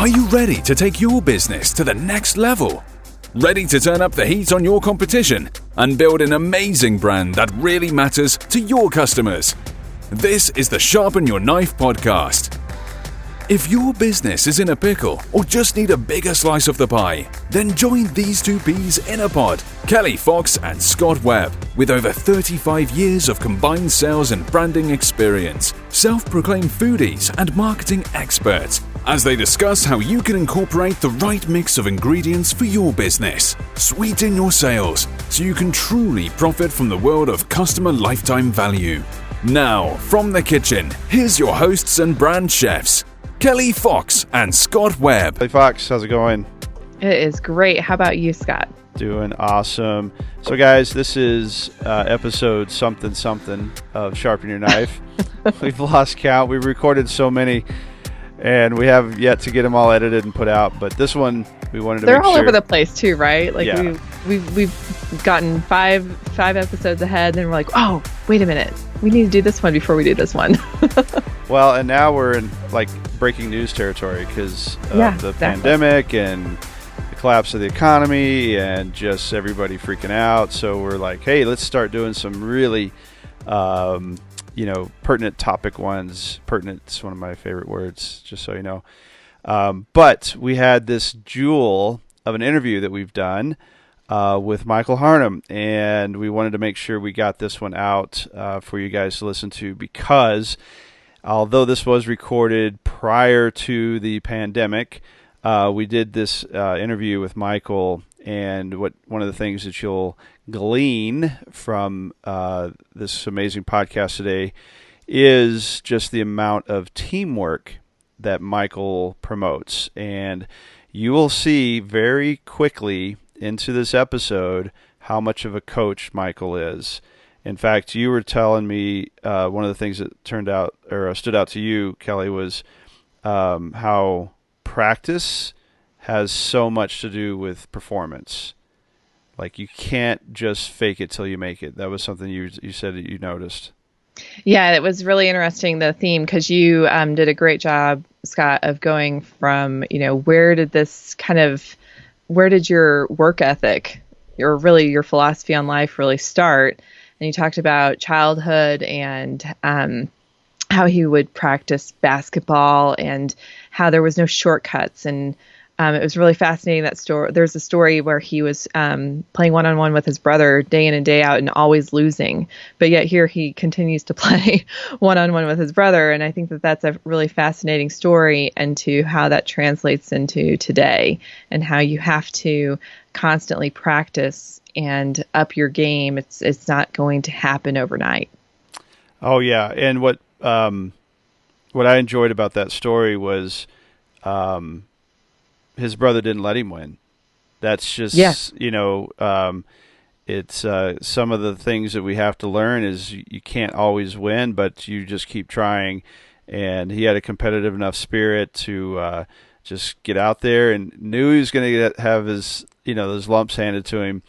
Are you ready to take your business to the next level? Ready to turn up the heat on your competition and build an amazing brand that really matters to your customers? This is the Sharpen Your Knife podcast. If your business is in a pickle or just need a bigger slice of the pie, then join these two peas in a pod, Kelly Fox and Scott Webb, with over 35 years of combined sales and branding experience, self-proclaimed foodies and marketing experts, as they discuss how you can incorporate the right mix of ingredients for your business, sweeten your sales, so you can truly profit from the world of customer lifetime value. Now, from the kitchen, here's your hosts and brand chefs, Kelly Fox and Scott Webb. Kelly Fox, how's it going? It is great. How about you, Scott? Doing awesome. So guys, this is episode something of Sharpen Your Knife. We've lost count. We've recorded so many, and we have yet to get them all edited and put out. But this one, we wanted to They're make all sure. over the place too, right? Like Yeah. we've gotten five episodes ahead, and we're like, oh, wait a minute, we need to do this one before we do this one. Well, and now we're in like breaking news territory because of the pandemic and the collapse of the economy and just everybody freaking out. So we're like, hey, let's start doing some really, pertinent topic ones. Pertinent's one of my favorite words, just so you know. But we had this jewel of an interview that we've done with Michael Harnum, and we wanted to make sure we got this one out for you guys to listen to, because although this was recorded prior to the pandemic, we did this interview with Michael, and one of the things that you'll glean from this amazing podcast today is just the amount of teamwork that Michael promotes. And you will see very quickly into this episode how much of a coach Michael is. In fact, you were telling me one of the things that turned out or stood out to you, Kelly, was how practice has so much to do with performance. Like, you can't just fake it till you make it. That was something you said that you noticed. Yeah, it was really interesting, the theme, because you did a great job, Scott, of going from, where did your work ethic, your philosophy on life really start? And you talked about childhood and how he would practice basketball and how there was no shortcuts. And it was really fascinating, that story. There's a story where he was playing one-on-one with his brother day in and day out and always losing. But yet here he continues to play one-on-one with his brother. And I think that that's a really fascinating story into how that translates into today and how you have to constantly practice and up your game. It's not going to happen overnight. Oh yeah, and what I enjoyed about that story was his brother didn't let him win. That's just it's some of the things that we have to learn is you can't always win, but you just keep trying. And he had a competitive enough spirit to just get out there, and knew he was going to have his those lumps handed to him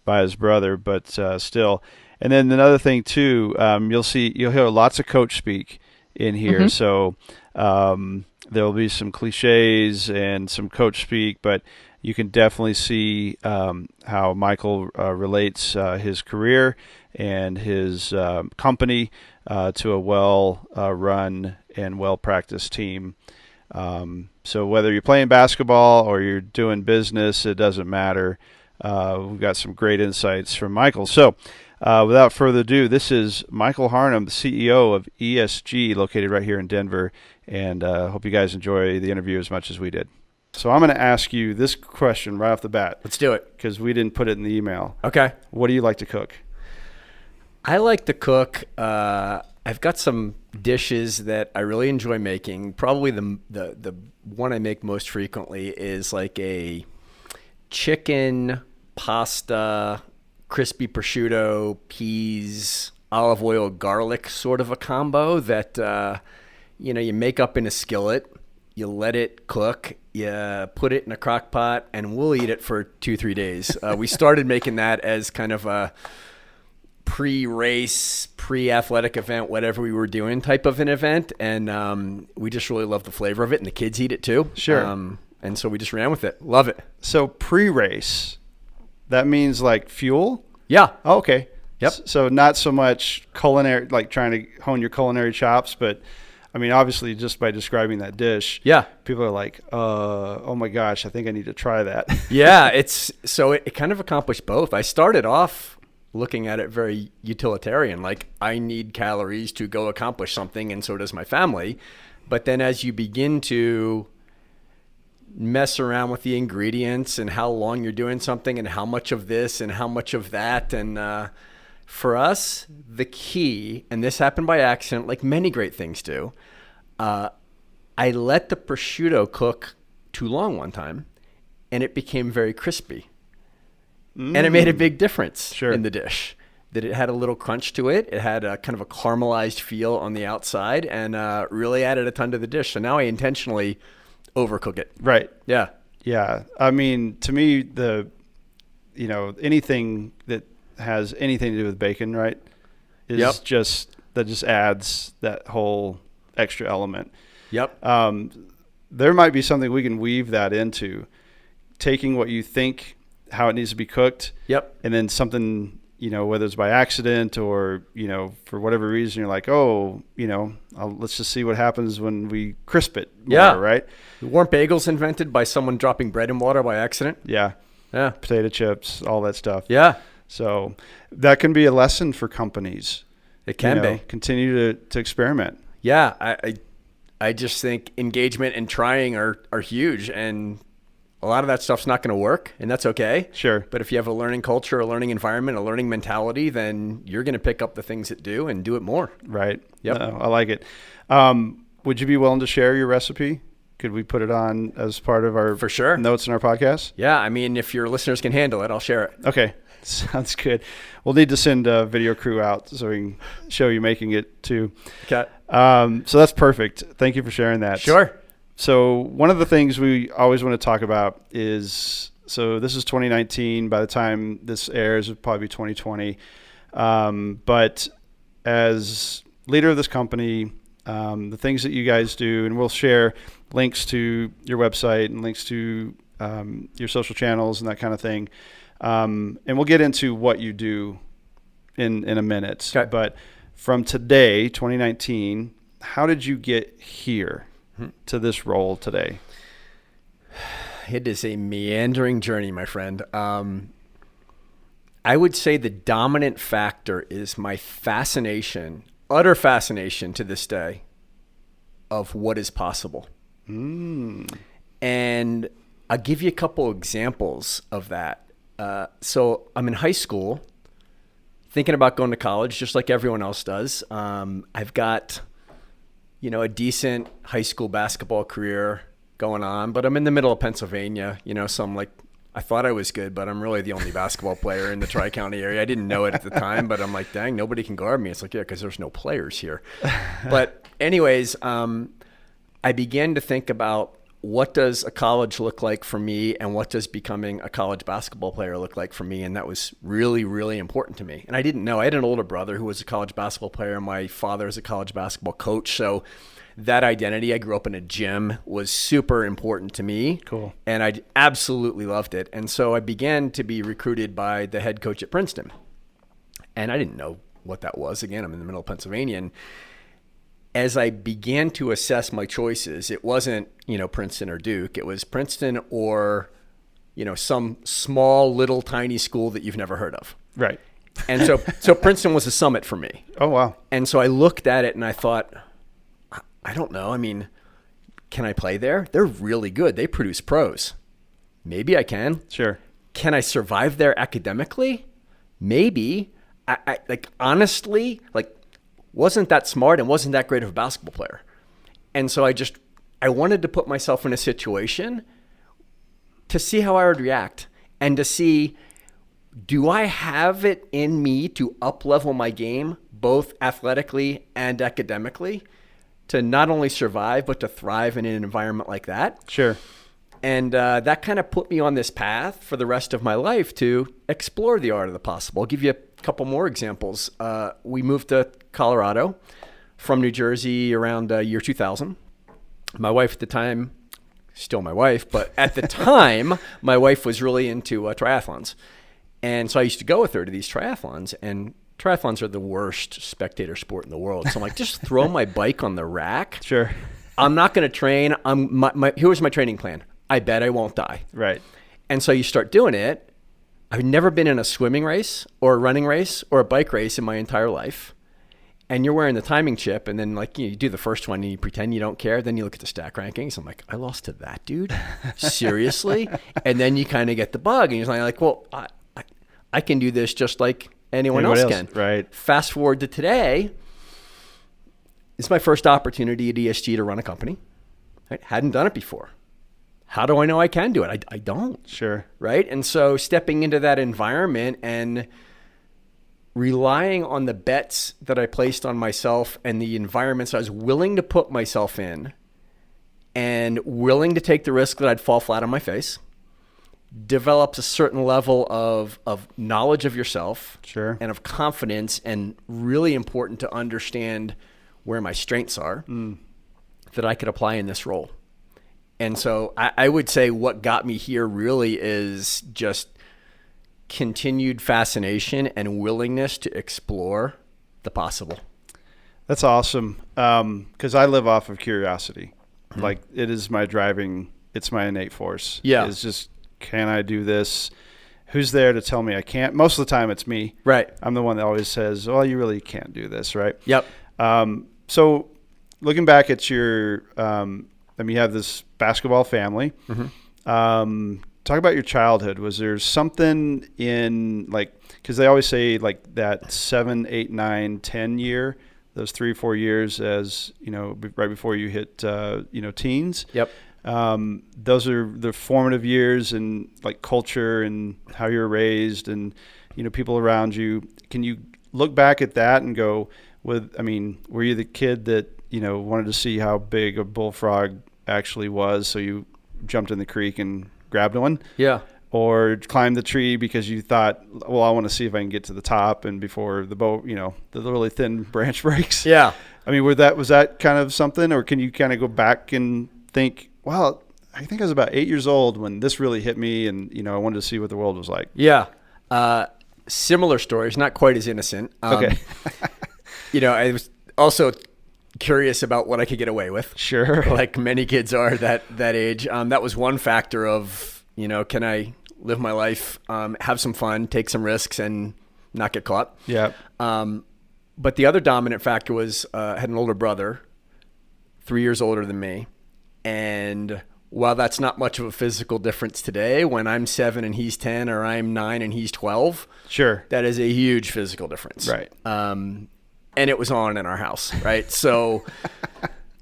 by his brother, but still. And then another thing too, you'll hear lots of coach speak in here. Mm-hmm. So there'll be some cliches and some coach speak, but you can definitely see how Michael relates his career and his company to a well-run and well-practiced team. So whether you're playing basketball or you're doing business, it doesn't matter. We've got some great insights from Michael. So without further ado, this is Michael Harnum, the CEO of ESG, located right here in Denver. And hope you guys enjoy the interview as much as we did. So I'm going to ask you this question right off the bat. Let's do it. Because we didn't put it in the email. Okay. What do you like to cook? I like to cook. I've got some dishes that I really enjoy making. Probably the one I make most frequently is like a chicken, pasta, crispy prosciutto, peas, olive oil, garlic sort of a combo that you make up in a skillet. You let it cook, you put it in a crock pot, and we'll eat it for 2-3 days. We started making that as kind of a pre-race, pre-athletic event, whatever we were doing type of an event. And we just really love the flavor of it, and the kids eat it too. Sure. And so we just ran with it. Love it. So pre-race, that means like fuel? Yeah. Oh, okay. Yep. So not so much culinary, like trying to hone your culinary chops, but I mean, obviously just by describing that dish, Yeah. people are like, oh my gosh, I think I need to try that. Yeah. It kind of accomplished both. I started off looking at it very utilitarian, like I need calories to go accomplish something, and so does my family. But then as you begin to mess around with the ingredients and how long you're doing something and how much of this and how much of that, and for us, the key, and this happened by accident, like many great things do, I let the prosciutto cook too long one time, and it became very crispy. And it made a big difference in the dish. That it had a little crunch to it. It had a kind of a caramelized feel on the outside, and really added a ton to the dish. So now I intentionally overcook it. Right. Yeah. Yeah. I mean, to me, anything that has anything to do with bacon, right, is just adds that whole extra element. Yep. There might be something we can weave that into, taking what you think how it needs to be cooked. Yep. And then something, whether it's by accident or, for whatever reason, you're like, let's just see what happens when we crisp it more, right? Weren't bagels invented by someone dropping bread in water by accident? Yeah. Yeah. Potato chips, all that stuff. Yeah. So that can be a lesson for companies. It can be. Continue to experiment. Yeah. I just think engagement and trying are huge, and a lot of that stuff's not going to work, and that's okay. Sure. But if you have a learning culture, a learning environment, a learning mentality, then you're going to pick up the things that do and do it more. Right. Yep. I like it. Would you be willing to share your recipe? Could we put it on as part of our For sure. notes in our podcast? Yeah. I mean, if your listeners can handle it, I'll share it. Okay. Sounds good. We'll need to send a video crew out so we can show you making it too. Okay. So that's perfect. Thank you for sharing that. Sure. So one of the things we always want to talk about is, so this is 2019. By the time this airs, it'll probably be 2020. But as leader of this company, the things that you guys do, and we'll share links to your website and links to your social channels and that kind of thing. And we'll get into what you do in a minute. Okay. But from today, 2019, how did you get here to this role today? It is a meandering journey, my friend. I would say the dominant factor is my fascination, utter fascination to this day, of what is possible. And I'll give you a couple examples of that. So I'm in high school, thinking about going to college, just like everyone else does. I've got, a decent high school basketball career going on, but I'm in the middle of Pennsylvania, so I'm like, I thought I was good, but I'm really the only basketball player in the Tri-County area. I didn't know it at the time, but I'm like, dang, nobody can guard me. It's like, yeah, because there's no players here. But anyways, I began to think about, what does a college look like for me, and what does becoming a college basketball player look like for me? And that was really, really important to me. And I didn't know. I had an older brother who was a college basketball player. My father is a college basketball coach. So that identity, I grew up in a gym, was super important to me. Cool. And I absolutely loved it. And so I began to be recruited by the head coach at Princeton. And I didn't know what that was. Again, I'm in the middle of Pennsylvania. And as I began to assess my choices, it wasn't, Princeton or Duke. It was Princeton or, some small, little, tiny school that you've never heard of. Right. And so Princeton was a summit for me. Oh, wow. And so I looked at it and I thought, I don't know. I mean, can I play there? They're really good. They produce pros. Maybe I can. Sure. Can I survive there academically? Maybe. I honestly, wasn't that smart and wasn't that great of a basketball player. And so I wanted to put myself in a situation to see how I would react and to see, do I have it in me to up-level my game, both athletically and academically, to not only survive, but to thrive in an environment like that? Sure. And that kind of put me on this path for the rest of my life to explore the art of the possible. I'll give you couple more examples. We moved to Colorado from New Jersey around year 2000. My wife at the time, still my wife, but at the time, my wife was really into triathlons. And so I used to go with her to these triathlons, and triathlons are the worst spectator sport in the world. So I'm like, just throw my bike on the rack. Sure. I'm not going to train. Here's my training plan. I bet I won't die. Right. And so you start doing it. I've never been in a swimming race or a running race or a bike race in my entire life. And you're wearing the timing chip, and then like you do the first one and you pretend you don't care. Then you look at the stack rankings. I'm like, I lost to that dude? Seriously? And then you kind of get the bug, and you're like, well, I can do this just like anyone else can. Right. Fast forward to today. It's my first opportunity at ESG to run a company. Right? Hadn't done it before. How do I know I can do it? I don't. Sure. Right? And so stepping into that environment and relying on the bets that I placed on myself and the environments I was willing to put myself in and willing to take the risk that I'd fall flat on my face, develops a certain level of knowledge of yourself. Sure. And of confidence, and really important to understand where my strengths are that I could apply in this role. And so I would say what got me here really is just continued fascination and willingness to explore the possible. That's awesome. Because I live off of curiosity. Like, it is my driving, it's my innate force. Yeah. It's just, can I do this? Who's there to tell me I can't? Most of the time it's me. Right. I'm the one that always says, well, you really can't do this, right? Yep. So looking back at your, you have this basketball family. Talk about your childhood. Was there something in, like, because they always say like that 7, 8, 9, 10 year, those 3, 4 years as, right before you hit, teens. Yep. Those are the formative years, and like culture and how you're raised and, people around you. Can you look back at that and go were you the kid that, wanted to see how big a bullfrog actually was, so you jumped in the creek and grabbed one? Yeah. Or climbed the tree because you thought, well, I want to see if I can get to the top, and before the boat, the really thin branch breaks. Yeah. Was that kind of something, or can you kind of go back and think, well, I think I was about 8 years old when this really hit me, and I wanted to see what the world was like. Yeah. Similar stories, not quite as innocent. Okay. I was also curious about what I could get away with. Sure. Like many kids are that age. That was one factor of, can I live my life, have some fun, take some risks, and not get caught. Yeah. But the other dominant factor was I had an older brother, 3 years older than me. And while that's not much of a physical difference today, when I'm 7 and he's 10, or I'm 9 and he's 12, sure, that is a huge physical difference. Right. And it was on in our house, right? So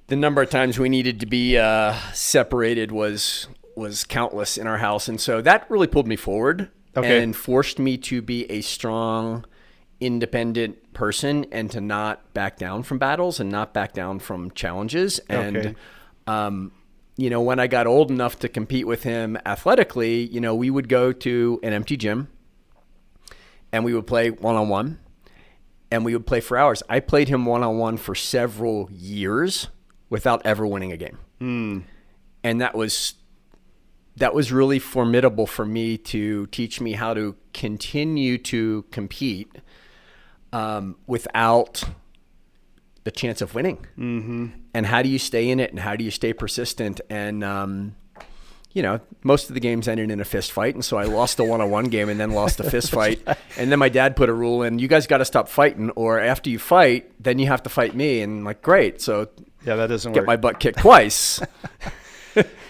the number of times we needed to be separated was countless in our house. And so that really pulled me forward and forced me to be a strong, independent person, and to not back down from battles and not back down from challenges. And, when I got old enough to compete with him athletically, we would go to an empty gym and we would play one-on-one. And we would play for hours. I played him one-on-one for several years without ever winning a game. And that was really formidable for me to teach me how to continue to compete without the chance of winning. And how do you stay in it, and how do you stay persistent? And most of the games ended in a fist fight. And so I lost the one-on-one game and then lost the fist fight. And then my dad put a rule in, you guys got to stop fighting, or after you fight, then you have to fight me. And I'm like, great. So yeah, that doesn't get work. my butt kicked twice.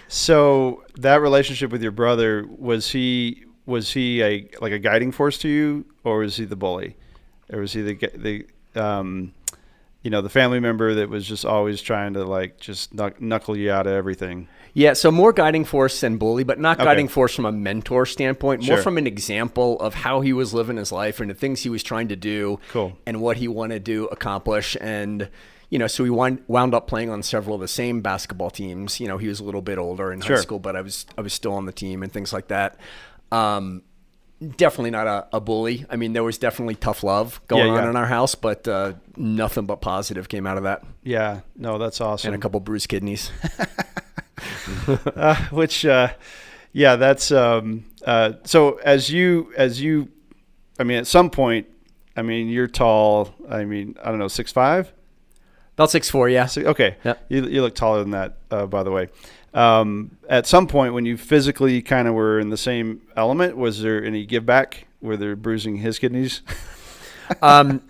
So that relationship with your brother, was he a guiding force to you, or was he the bully? Or was he the family member that was just always trying to just knuckle you out of everything? Yeah, so more guiding force than bully, but not guiding force from a mentor standpoint, more from an example of how he was living his life and the things he was trying to do and what he wanted to accomplish. And, so we wound up playing on several of the same basketball teams. He was a little bit older in high school, but I was still on the team and things like that. Definitely not a bully. I mean, there was definitely tough love going on in our house, but nothing but positive came out of that. Yeah, no, that's awesome. And a couple bruised kidneys. That's so as you, I mean, at some point, I mean, you're tall. I mean, I don't know, 6'5"? About 6'4", yeah. Okay. Yep. You look taller than that, by the way. At some point when you physically kind of were in the same element, was there any give back? Were there bruising his kidneys? The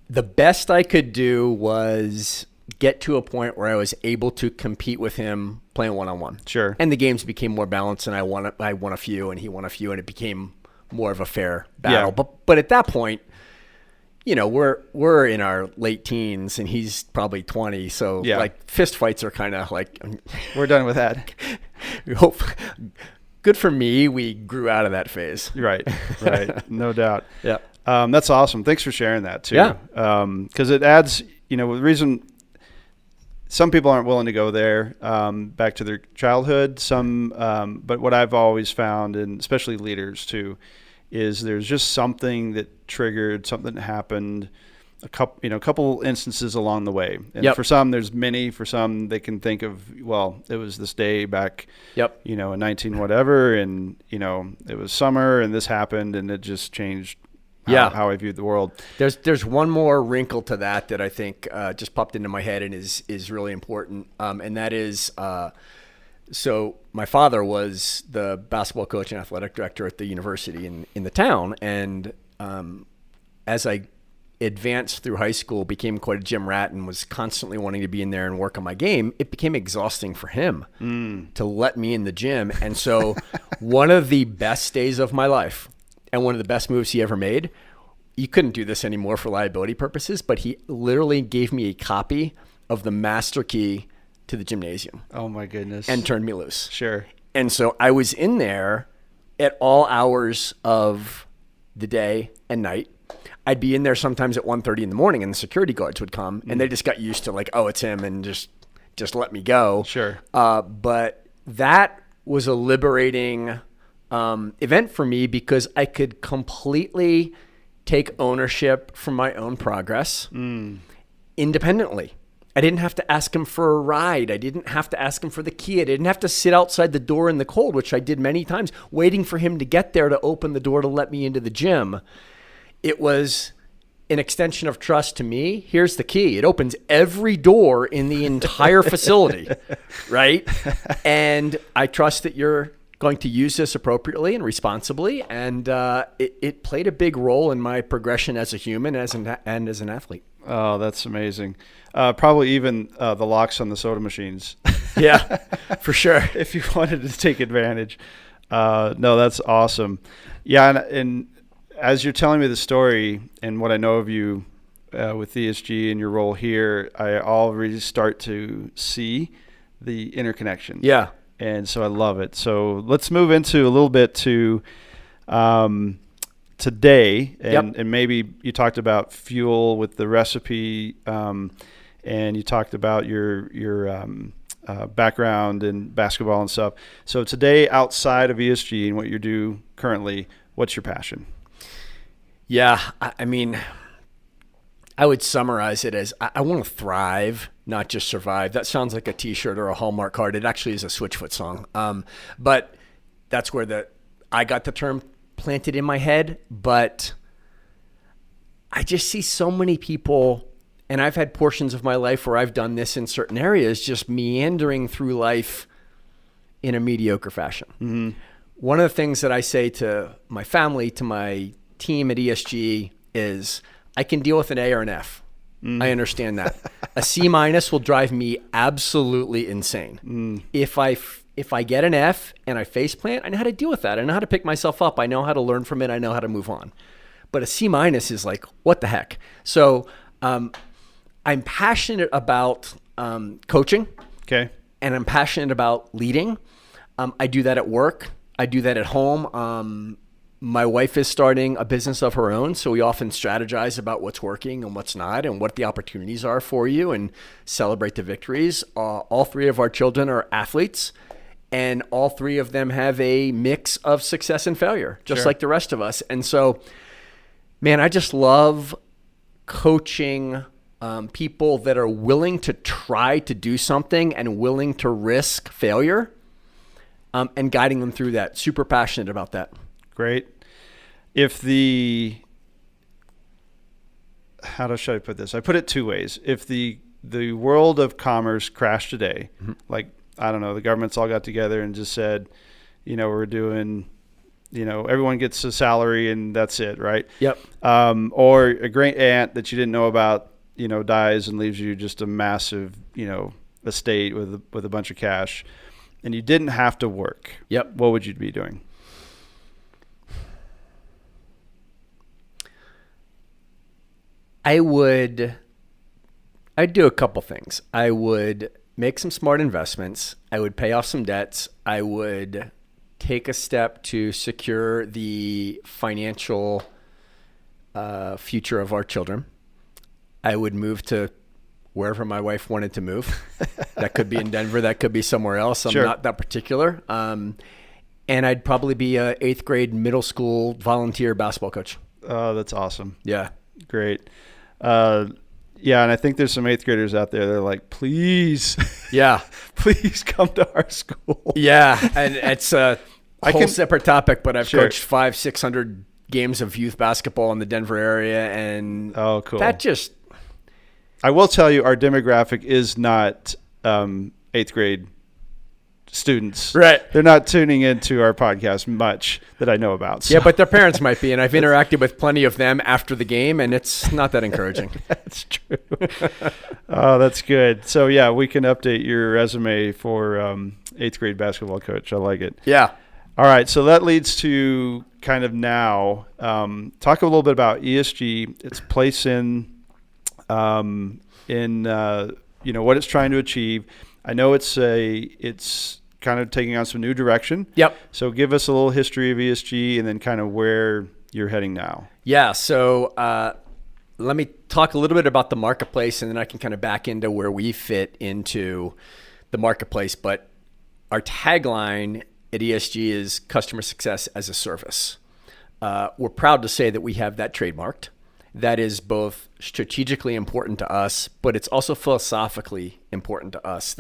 best I could do was get to a point where I was able to compete with him playing one-on-one. Sure. And the games became more balanced, and I won a few and he won a few, and it became more of a fair battle. Yeah. But at that point, you know, we're in our late teens and he's probably 20. So like fist fights are kind of like, we're done with that. Good for me. We grew out of that phase. Right. No doubt. Yeah. That's awesome. Thanks for sharing that too. Yeah. 'Cause it adds, you know, the reason some people aren't willing to go there, back to their childhood. But what I've always found, and especially leaders too, is there's just something that triggered, something that happened, a couple instances along the way. And for some, there's many. For some, they can think of, well, it was this day back, you know, in 19 whatever, and you know, it was summer, and this happened, and it just changed how I viewed the world. There's one more wrinkle to that I think just popped into my head and is really important, and that is. So my father was the basketball coach and athletic director at the university in the town. And as I advanced through high school, became quite a gym rat and was constantly wanting to be in there and work on my game, it became exhausting for him to let me in the gym. And so one of the best days of my life and one of the best moves he ever made, you couldn't do this anymore for liability purposes, but he literally gave me a copy of the master key to the gymnasium. Oh my goodness. And turned me loose. Sure. And so I was in there at all hours of the day and night. I'd be in there sometimes at 1:30 in the morning, and the security guards would come, and they just got used to like, oh, it's him, and just let me go. Sure. But that was a liberating event for me because I could completely take ownership for my own progress independently. I didn't have to ask him for a ride. I didn't have to ask him for the key. I didn't have to sit outside the door in the cold, which I did many times, waiting for him to get there to open the door to let me into the gym. It was an extension of trust to me. Here's the key. It opens every door in the entire facility, right? And I trust that you're going to use this appropriately and responsibly. And it played a big role in my progression as a human and as an athlete. Oh, that's amazing. Probably even the locks on the soda machines. Yeah, for sure. If you wanted to take advantage. No, that's awesome. Yeah, and as you're telling me the story and what I know of you with ESG and your role here, I already start to see the interconnection. Yeah. And so I love it. So let's move into a little bit to today. And maybe you talked about fuel with the recipe, and you talked about your background in basketball and stuff. So today, outside of ESG and what you do currently, what's your passion? Yeah, I mean, I would summarize it as I want to thrive, not just survive. That sounds like a T-shirt or a Hallmark card. It actually is a Switchfoot song. But that's where I got the term planted in my head. But I just see so many people, and I've had portions of my life where I've done this in certain areas, just meandering through life in a mediocre fashion. Mm-hmm. One of the things that I say to my family, to my team at ESG is I can deal with an A or an F. I understand that. A C- will drive me absolutely insane. If I get an F and I face plant, I know how to deal with that. I know how to pick myself up. I know how to learn from it. I know how to move on. But a C- is like, what the heck? So I'm passionate about coaching. Okay. And I'm passionate about leading. I do that at work. I do that at home. My wife is starting a business of her own, so we often strategize about what's working and what's not and what the opportunities are for you and celebrate the victories. All three of our children are athletes, And all three of them have a mix of success and failure, just like the rest of us. And so, man, I just love coaching people that are willing to try to do something and willing to risk failure, and guiding them through that. Super passionate about that. Great. How should I put this? I put it two ways. If the world of commerce crashed today, like, I don't know, the government's all got together and just said, we're doing, everyone gets a salary and that's it, right? Yep. Or a great aunt that you didn't know about, dies and leaves you just a massive, estate with a bunch of cash, and you didn't have to work. Yep. What would you be doing? I'd do a couple things. I would make some smart investments. I would pay off some debts. I would take a step to secure the financial future of our children. I would move to wherever my wife wanted to move. That could be in Denver. That could be somewhere else. I'm not that particular. And I'd probably be a 8th grade middle school volunteer basketball coach. Oh, that's awesome. Yeah. Great. Yeah, and I think there's some 8th graders out there that are like, please, please come to our school. Yeah, and it's a whole separate topic, but I've coached 500-600 games of youth basketball in the Denver area, and cool. That just... I will tell you, our demographic is not 8th grade students. Right. They're not tuning into our podcast much that I know about. So. Yeah, but their parents might be, and I've interacted with plenty of them after the game, and it's not that encouraging. That's true. Oh, that's good. So, yeah, we can update your resume for 8th grade basketball coach. I like it. Yeah. All right, so that leads to kind of now talk a little bit about ESG, its place in what it's trying to achieve. I know it's kind of taking on some new direction. Yep. So give us a little history of ESG and then kind of where you're heading now. Yeah. So let me talk a little bit about the marketplace, and then I can kind of back into where we fit into the marketplace. But our tagline at ESG is customer success as a service. We're proud to say that we have that trademarked. That is both strategically important to us, but it's also philosophically important to us.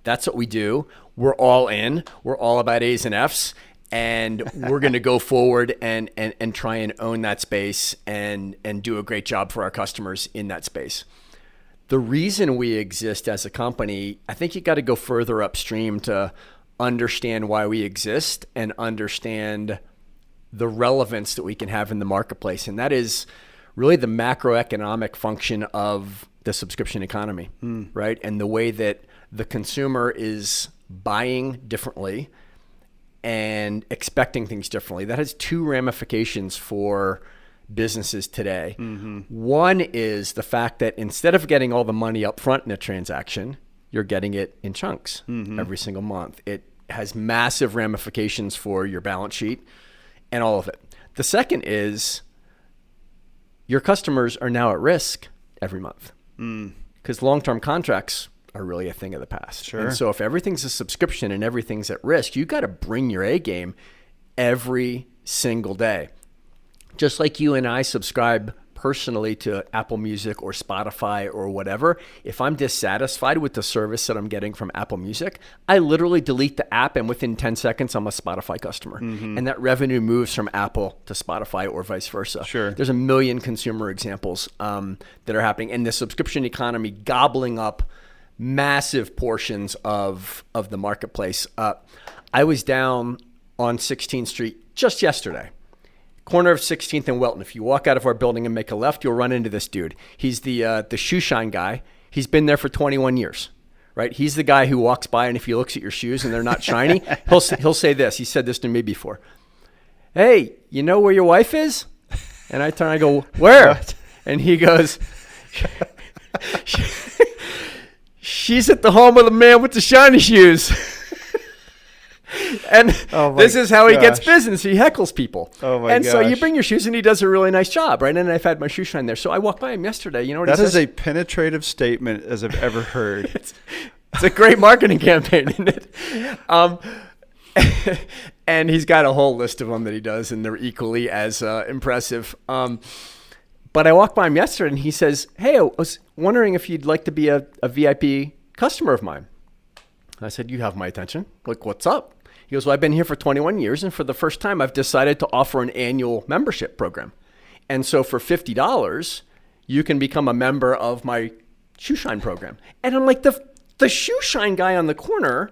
That's what we do. We're all in. We're all about A's and F's, and we're going to go forward and try and own that space and do a great job for our customers in that space. The reason we exist as a company, I think you got to go further upstream to understand why we exist and understand the relevance that we can have in the marketplace, and that is really the macroeconomic function of the subscription economy, right? And the way that the consumer is buying differently and expecting things differently. That has two ramifications for businesses today. One is the fact that instead of getting all the money up front in a transaction, you're getting it in chunks every single month. It has massive ramifications for your balance sheet and all of it. The second is your customers are now at risk every month because long-term contracts are really a thing of the past. Sure. And so if everything's a subscription and everything's at risk, you got to bring your A game every single day. Just like you and I subscribe personally to Apple Music or Spotify or whatever, if I'm dissatisfied with the service that I'm getting from Apple Music, I literally delete the app, and within 10 seconds, I'm a Spotify customer. And that revenue moves from Apple to Spotify or vice versa. Sure. There's a million consumer examples that are happening, and the subscription economy gobbling up massive portions of the marketplace. I was down on 16th Street just yesterday. Corner of 16th and Welton. If you walk out of our building and make a left, you'll run into this dude. He's the shoe shine guy. He's been there for 21 years, right? He's the guy who walks by, and if he looks at your shoes and they're not shiny, he'll say this. He said this to me before. Hey, you know where your wife is? And I turn, I go, where? What? And he goes, she's at the home of the man with the shiny shoes. And this is how he gets business. He heckles people. And so you bring your shoes, and he does a really nice job, right? And I've had my shoe shine there. So I walked by him yesterday. You know what he says? That is a penetrative statement as I've ever heard. It's a great marketing campaign, isn't it? And he's got a whole list of them that he does, and they're equally as impressive. But I walked by him yesterday, and he says, "Hey, I was wondering if you'd like to be a VIP customer of mine." I said, "You have my attention. Like, what's up?" He goes, "Well, I've been here for 21 years, and for the first time, I've decided to offer an annual membership program. And so for $50, you can become a member of my Shoe Shine program." And I'm like, the Shoe Shine guy on the corner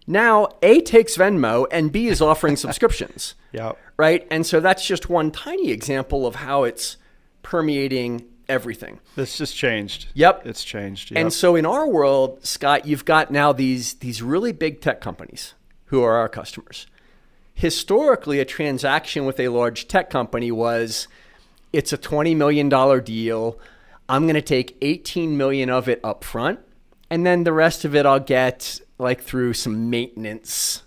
now, A, takes Venmo, and B, is offering subscriptions. Yeah. Right? And so that's just one tiny example of how it's permeating everything. This just changed. Yep. It's changed. Yep. And so in our world, Scott, you've got now these really big tech companies who are our customers. Historically, a transaction with a large tech company was, it's a $20 million deal. I'm going to take 18 million of it up front, and then the rest of it I'll get like through some maintenance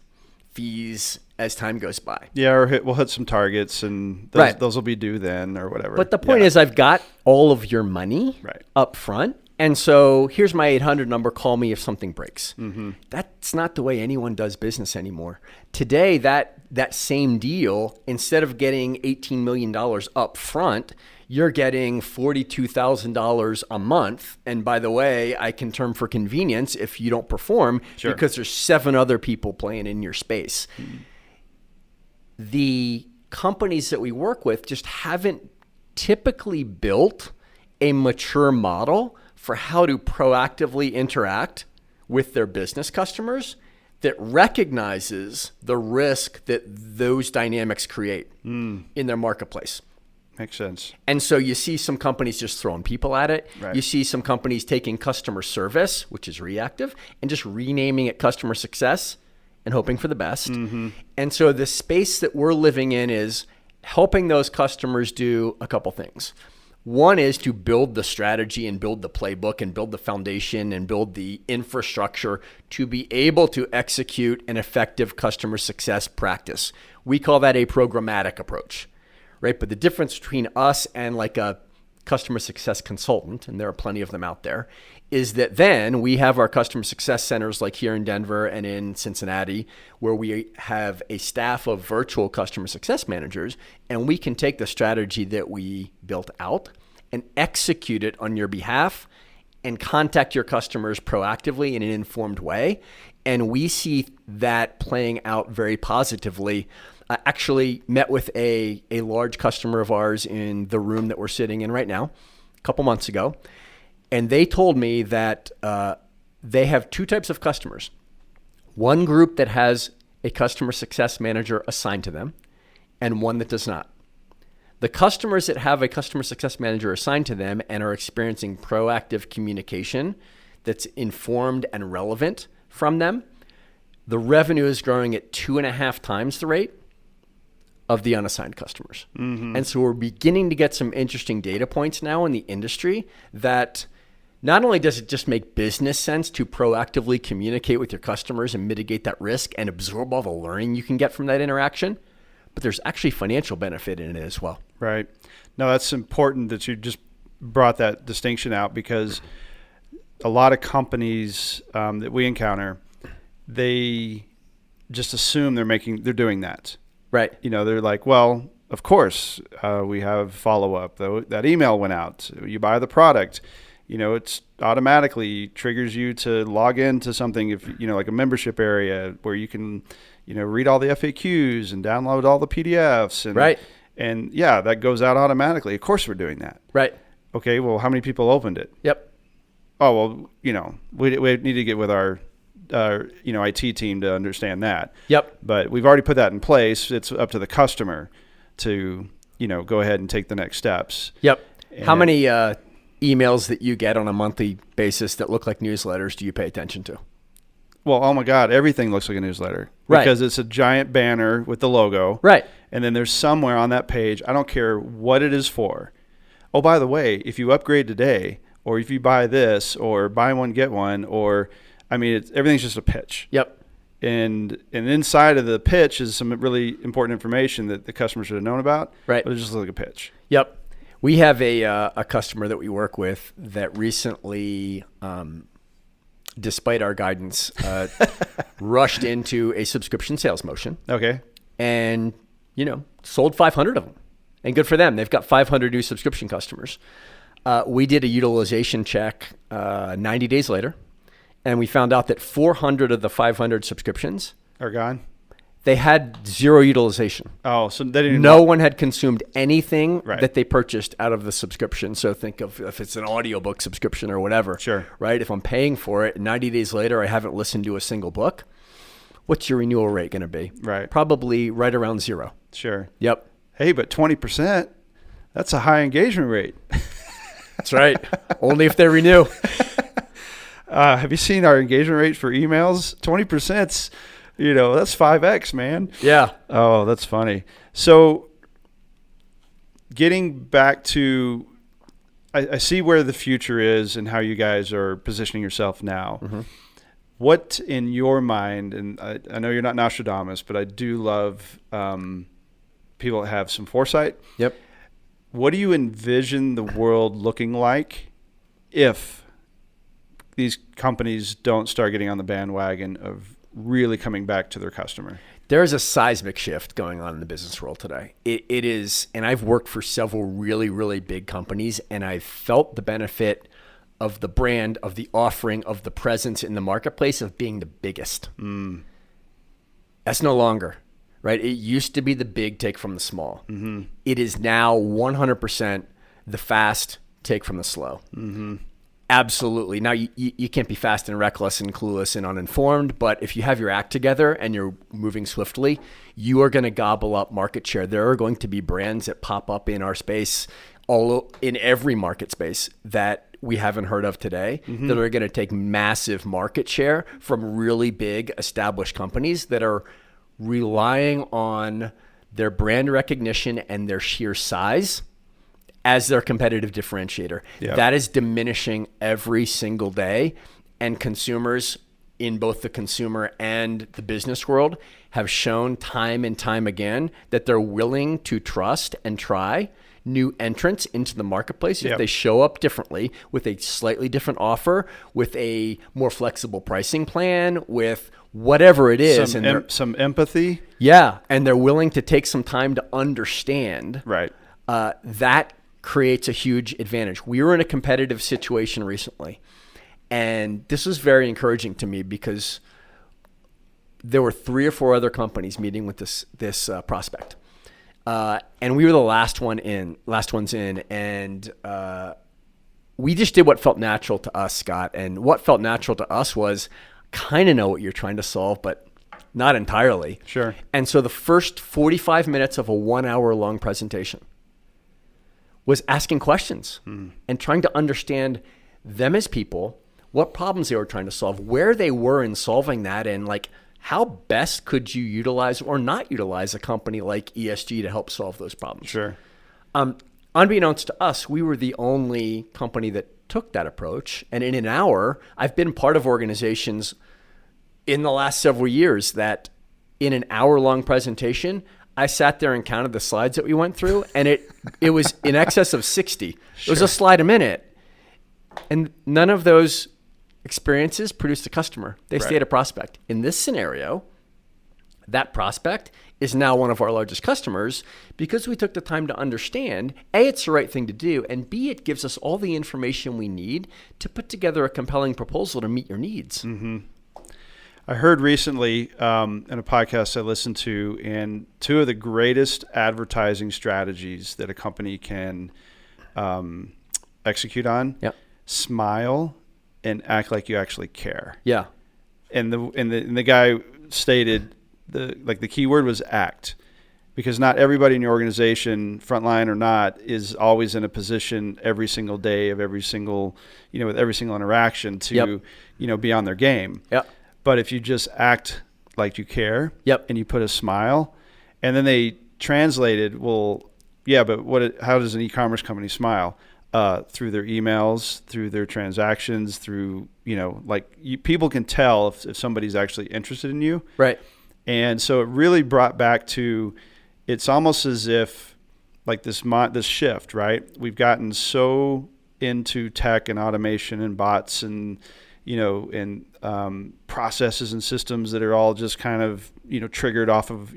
fees as time goes by. Yeah, or we'll hit some targets, and those will be due then or whatever. But the point is, I've got all of your money up front. And so here's my 800 number. Call me if something breaks. Mm-hmm. That's not the way anyone does business anymore. Today, that same deal, instead of getting $18 million up front, you're getting $42,000 a month. And by the way, I can term for convenience if you don't perform, because there's 7 other people playing in your space. Mm-hmm. The companies that we work with just haven't typically built a mature model for how to proactively interact with their business customers that recognizes the risk that those dynamics create in their marketplace. Makes sense. And so you see some companies just throwing people at it. Right. You see some companies taking customer service, which is reactive, and just renaming it customer success and hoping for the best. Mm-hmm. And so the space that we're living in is helping those customers do a couple things. One is to build the strategy and build the playbook and build the foundation and build the infrastructure to be able to execute an effective customer success practice. We call that a programmatic approach, right? But the difference between us and like a customer success consultant, and there are plenty of them out there, is that then we have our customer success centers like here in Denver and in Cincinnati, where we have a staff of virtual customer success managers, and we can take the strategy that we built out and execute it on your behalf and contact your customers proactively in an informed way. And we see that playing out very positively. I actually met with a large customer of ours in the room that we're sitting in right now a couple months ago. And they told me that they have 2 types of customers. One group that has a customer success manager assigned to them, and one that does not. The customers that have a customer success manager assigned to them and are experiencing proactive communication that's informed and relevant from them, the revenue is growing at 2.5 times the rate of the unassigned customers. Mm-hmm. And so we're beginning to get some interesting data points now in the industry that not only does it just make business sense to proactively communicate with your customers and mitigate that risk and absorb all the learning you can get from that interaction, but there's actually financial benefit in it as well. Right. No, that's important that you just brought that distinction out, because a lot of companies that we encounter, they just assume they're doing that. Right. You know, they're like, well, of course, we have follow-up. That email went out. You buy the product. You know, it's automatically triggers you to log into something, if you know, like a membership area where you can, you know, read all the FAQs and download all the PDFs. And, right. And yeah, that goes out automatically. Of course we're doing that. Right. Okay, well, how many people opened it? Yep. Oh, well, you know, we need to get with our IT team to understand that. Yep. But we've already put that in place. It's up to the customer to, you know, go ahead and take the next steps. Yep. And how many emails that you get on a monthly basis that look like newsletters do you pay attention to? Well, oh my God, everything looks like a newsletter. Right. Because it's a giant banner with the logo. Right. And then there's somewhere on that page, I don't care what it is for. Oh, by the way, if you upgrade today, or if you buy this, or buy one, get one, or, I mean, everything's just a pitch. Yep. And inside of the pitch is some really important information that the customer should have known about. Right. But it's just like a pitch. Yep. We have a customer that we work with that recently despite our guidance, rushed into a subscription sales motion. Okay. And, sold 500 of them. And good for them. They've got 500 new subscription customers. We did a utilization check 90 days later, and we found out that 400 of the 500 subscriptions are gone. They had zero utilization. Oh, so they didn't. No one had consumed anything Right. that they purchased out of the subscription. So think of if it's an audiobook subscription or whatever. Sure. Right? If I'm paying for it, 90 days later, I haven't listened to a single book, what's your renewal rate going to be? Right. Probably right around zero. Sure. Yep. Hey, but 20%, that's a high engagement rate. That's right. Only if they renew. Have you seen our engagement rate for emails? 20%'s, that's 5x, man. Yeah. Oh, that's funny. So getting back to, I see where the future is and how you guys are positioning yourself now. Mm-hmm. What in your mind, and I know you're not Nostradamus, but I do love people that have some foresight. Yep. What do you envision the world looking like if these companies don't start getting on the bandwagon of really coming back to their customer? There's a seismic shift going on in the business world today. It is, and I've worked for several really, really big companies, and I've felt the benefit of the brand, of the offering, of the presence in the marketplace of being the biggest. That's no longer, right? It used to be the big take from the small. Mm-hmm. It is now 100% the fast take from the slow. Mm-hmm. Absolutely. Now, you can't be fast and reckless and clueless and uninformed, but if you have your act together and you're moving swiftly, you are going to gobble up market share. There are going to be brands that pop up in our space, in every market space that we haven't heard of today, mm-hmm. that are going to take massive market share from really big established companies that are relying on their brand recognition and their sheer size as their competitive differentiator. Yep. That is diminishing every single day, and consumers in both the consumer and the business world have shown time and time again that they're willing to trust and try new entrants into the marketplace if they show up differently with a slightly different offer, with a more flexible pricing plan, with whatever it is. Some empathy. Yeah, and they're willing to take some time to understand. Right. That creates a huge advantage. We were in a competitive situation recently, and this was very encouraging to me because there were 3 or 4 other companies meeting with this prospect. And we were the last ones in, and we just did what felt natural to us, Scott. And what felt natural to us was kind of know what you're trying to solve, but not entirely. Sure. And so the first 45 minutes of a 1-hour-long presentation was asking questions and trying to understand them as people, what problems they were trying to solve, where they were in solving that, and how best could you utilize or not utilize a company like ESG to help solve those problems? Sure. Unbeknownst to us, we were the only company that took that approach. And in an hour, I've been part of organizations in the last several years that in an hour-long presentation, I sat there and counted the slides that we went through, and it was in excess of 60. Sure. It was a slide a minute. And none of those experiences produced a customer. They stayed a prospect. In this scenario, that prospect is now one of our largest customers because we took the time to understand, A, it's the right thing to do, and B, it gives us all the information we need to put together a compelling proposal to meet your needs. Mm-hmm. I heard recently in a podcast I listened to, and 2 of the greatest advertising strategies that a company can execute on, smile and act like you actually care. Yeah. And the guy stated the key word was act, because not everybody in your organization, frontline or not, is always in a position every single day of every single, with every single interaction to, be on their game. Yep. But if you just act like you care and you put a smile, and then they translated, well, yeah, but how does an e-commerce company smile? Through their emails, through their transactions, through, people can tell if somebody's actually interested in you. Right. And so it really brought back to, it's almost as if this shift, right? We've gotten so into tech and automation and bots and and processes and systems that are all just kind of, triggered off of,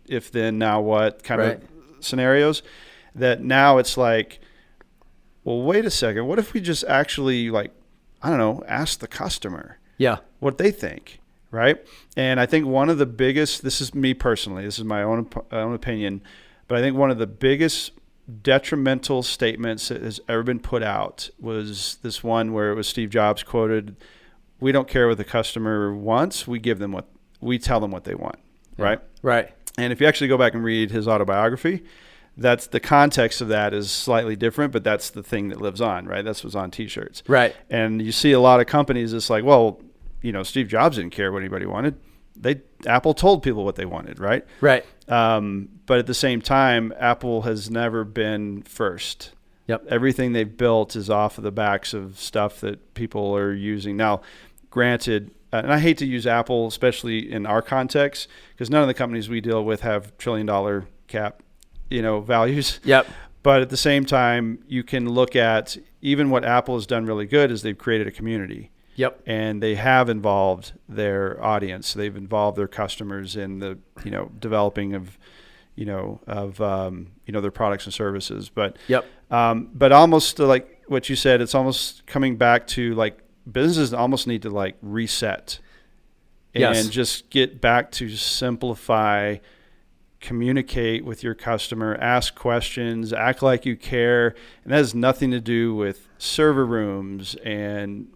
if then, now what kind of scenarios, that now it's like, well, wait a second. What if we just actually ask the customer what they think, right? And I think one of the biggest, this is me personally, this is my own opinion, but I think one of the biggest detrimental statements that has ever been put out was this one where it was Steve Jobs quoted, "We don't care what the customer wants. We tell them what they want." Right. Right. And if you actually go back and read his autobiography, that's the context of that is slightly different, but that's the thing that lives on, right? That's what's on t-shirts. Right. And you see a lot of companies, it's like, well, Steve Jobs didn't care what anybody wanted. Apple told people what they wanted, right? Right. But at the same time, Apple has never been first. Yep. Everything they've built is off of the backs of stuff that people are using. Now, granted, and I hate to use Apple, especially in our context, because none of the companies we deal with have $1 trillion cap, values. Yep. But at the same time, you can look at even what Apple has done really good is they've created a community. Yep. And they have involved their audience. They've involved their customers in the, developing of, their products and services. But but almost like what you said, it's almost coming back to like businesses almost need to reset and just get back to simplify, communicate with your customer, ask questions, act like you care. And that has nothing to do with server rooms and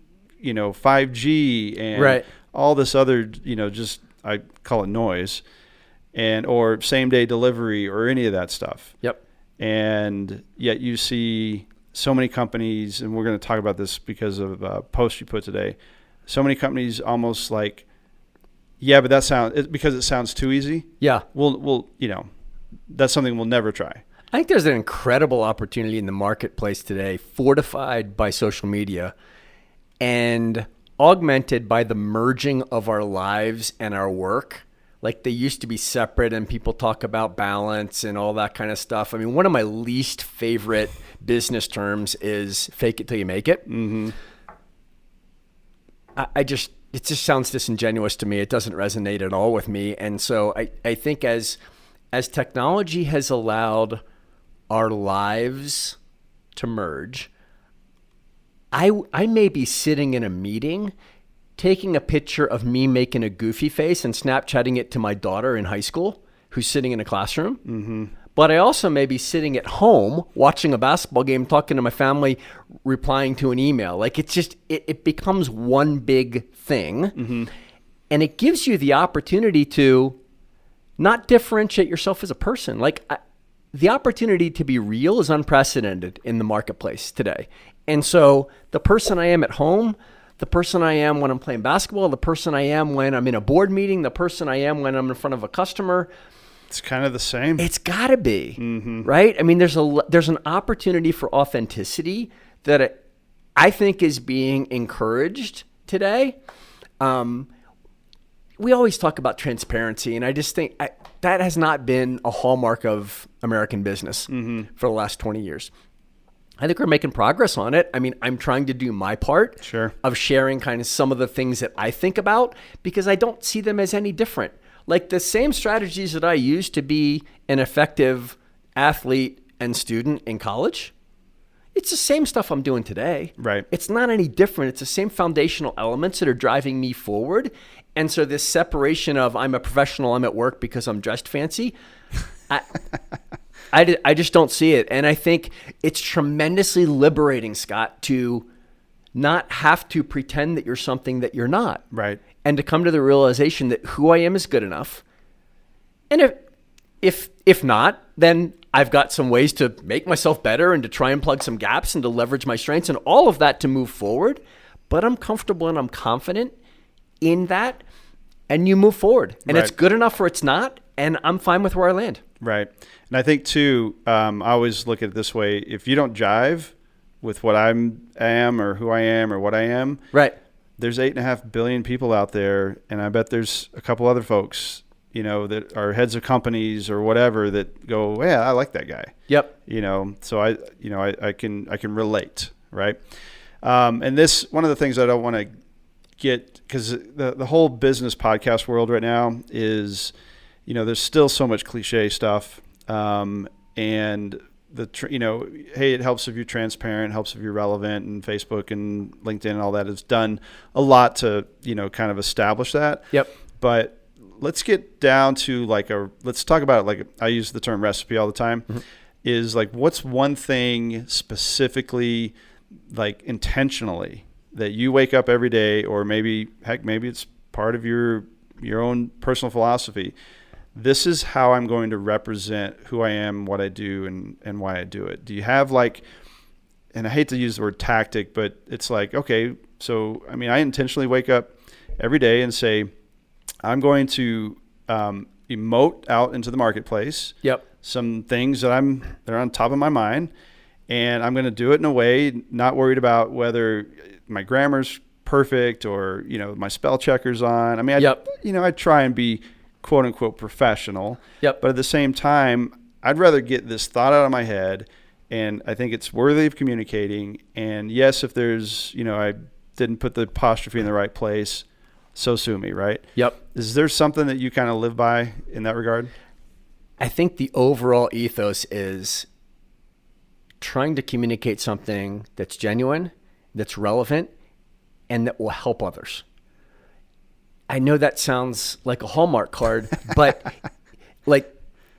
5G and all this other, just I call it noise, or same day delivery or any of that stuff. Yep. And yet you see so many companies, and we're going to talk about this because of a post you put today. So many companies almost like, but because it sounds too easy. Yeah. We'll that's something we'll never try. I think there's an incredible opportunity in the marketplace today, fortified by social media and augmented by the merging of our lives and our work. Like they used to be separate, and people talk about balance and all that kind of stuff. I mean, one of my least favorite business terms is fake it till you make it. Mm-hmm. It just sounds disingenuous to me. It doesn't resonate at all with me. And so I think as technology has allowed our lives to merge, I may be sitting in a meeting, taking a picture of me making a goofy face and Snapchatting it to my daughter in high school who's sitting in a classroom. Mm-hmm. But I also may be sitting at home watching a basketball game, talking to my family, replying to an email. Like it's just, it becomes one big thing. Mm-hmm. And it gives you the opportunity to not differentiate yourself as a person. The opportunity to be real is unprecedented in the marketplace today. And so the person I am at home, the person I am when I'm playing basketball, the person I am when I'm in a board meeting, the person I am when I'm in front of a customer, it's kind of the same. It's got to be, right? I mean, there's an opportunity for authenticity that I think is being encouraged today. We always talk about transparency, and I just think that has not been a hallmark of American business for the last 20 years. I think we're making progress on it. I mean, I'm trying to do my part of sharing kind of some of the things that I think about because I don't see them as any different. Like the same strategies that I used to be an effective athlete and student in college, it's the same stuff I'm doing today. Right. It's not any different. It's the same foundational elements that are driving me forward. And so this separation of I'm a professional, I'm at work because I'm dressed fancy, I just don't see it. And I think it's tremendously liberating, Scott, to not have to pretend that you're something that you're not. Right. And to come to the realization that who I am is good enough. And if not, then I've got some ways to make myself better and to try and plug some gaps and to leverage my strengths and all of that to move forward. But I'm comfortable and I'm confident in that. And you move forward. And it's good enough or it's not. And I'm fine with where I land. Right. And I think, too, I always look at it this way. If you don't jive with what I am or who I am or what I am, there's 8.5 billion people out there. And I bet there's a couple other folks, that are heads of companies or whatever that go, yeah, I like that guy. Yep. So I can relate. Right. And this, one of the things I don't want to get, because the whole business podcast world right now is, there's still so much cliche stuff. And hey, it helps if you're transparent, helps if you're relevant, and Facebook and LinkedIn and all that has done a lot to, kind of establish that. Yep. But let's get down to let's talk about it. Like I use the term recipe all the time. Mm-hmm. Is like, what's one thing specifically, like intentionally, that you wake up every day, or maybe it's part of your own personal philosophy. This is how I'm going to represent who I am, what I do, and why I do it. Do you have and I hate to use the word tactic, but it's like, okay, so, I intentionally wake up every day and say, I'm going to emote out into the marketplace. Yep. Some things that are on top of my mind, and I'm going to do it in a way not worried about whether my grammar's perfect or, my spell checker's on. I try and be quote unquote professional. Yep. But at the same time, I'd rather get this thought out of my head, and I think it's worthy of communicating. And yes, if there's, I didn't put the apostrophe in the right place, so sue me, right? Yep. Is there something that you kind of live by in that regard? I think the overall ethos is trying to communicate something that's genuine, that's relevant, and that will help others. I know that sounds like a Hallmark card, but like